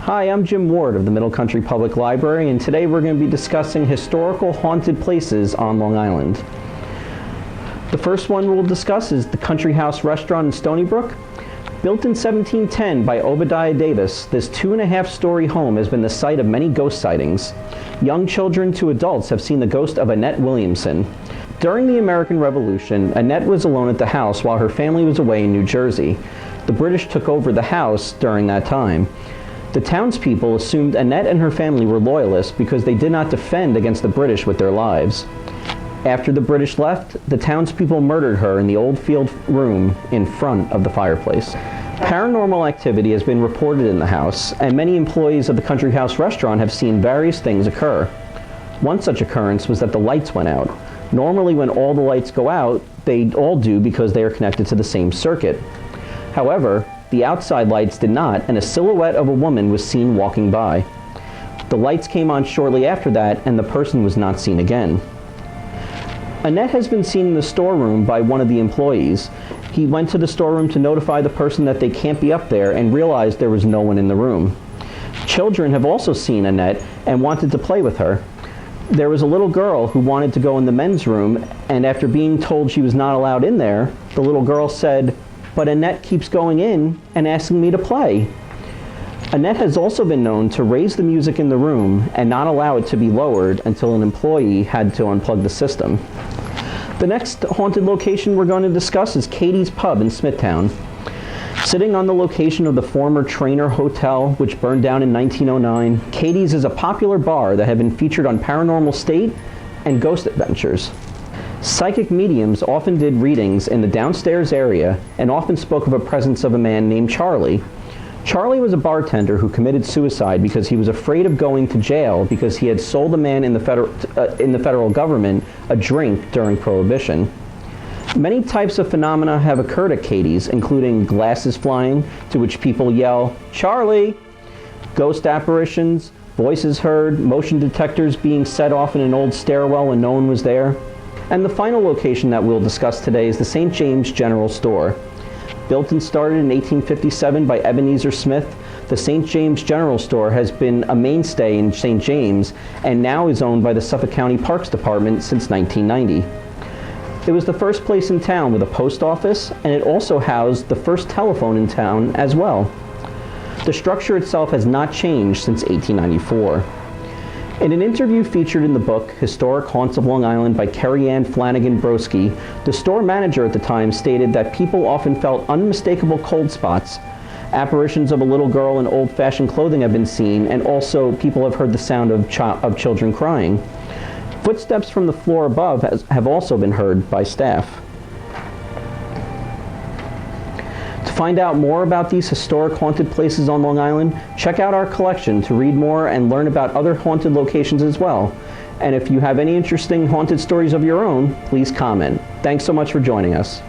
Hi, I'm Jim Ward of the Middle Country Public Library, and today we're going to be discussing historical haunted places on Long Island. The first one we'll discuss is the Country House Restaurant in Stony Brook. Built in 1710 by Obadiah Davis, this 2.5-story home has been the site of many ghost sightings. Young children to adults have seen the ghost of Annette Williamson. During the American Revolution, Annette was alone at the house while her family was away in New Jersey. The British took over the house during that time. The townspeople assumed Annette and her family were loyalists because they did not defend against the British with their lives. After the British left, the townspeople murdered her in the old field room in front of the fireplace. Paranormal activity has been reported in the house, and many employees of the Country House Restaurant have seen various things occur. One such occurrence was that the lights went out. Normally when all the lights go out, they all do because they are connected to the same circuit. However, the outside lights did not, and a silhouette of a woman was seen walking by. The lights came on shortly after that, and the person was not seen again. Annette has been seen in the storeroom by one of the employees. He went to the storeroom to notify the person that they can't be up there and realized there was no one in the room. Children have also seen Annette and wanted to play with her. There was a little girl who wanted to go in the men's room, and after being told she was not allowed in there, the little girl said, "But Annette keeps going in and asking me to play." Annette has also been known to raise the music in the room and not allow it to be lowered until an employee had to unplug the system. The next haunted location we're going to discuss is Katie's Pub in Smithtown. Sitting on the location of the former Trainer Hotel, which burned down in 1909, Katie's is a popular bar that had been featured on Paranormal State and Ghost Adventures. Psychic mediums often did readings in the downstairs area and often spoke of a presence of a man named Charlie. Charlie was a bartender who committed suicide because he was afraid of going to jail because he had sold a man in the federal government a drink during Prohibition. Many types of phenomena have occurred at Katie's, including glasses flying, to which people yell, "Charlie!", ghost apparitions, voices heard, motion detectors being set off in an old stairwell when no one was there. And the final location that we'll discuss today is the St. James General Store. Built and started in 1857 by Ebenezer Smith, the St. James General Store has been a mainstay in St. James and now is owned by the Suffolk County Parks Department since 1990. It was the first place in town with a post office, and it also housed the first telephone in town as well. The structure itself has not changed since 1894. In an interview featured in the book Historic Haunts of Long Island by Kerry Ann Flanagan Broski, the store manager at the time stated that people often felt unmistakable cold spots. Apparitions of a little girl in old-fashioned clothing have been seen, and also people have heard the sound of children crying. Footsteps from the floor above have also been heard by staff. To find out more about these historic haunted places on Long Island, check out our collection to read more and learn about other haunted locations as well. And if you have any interesting haunted stories of your own, please comment. Thanks so much for joining us.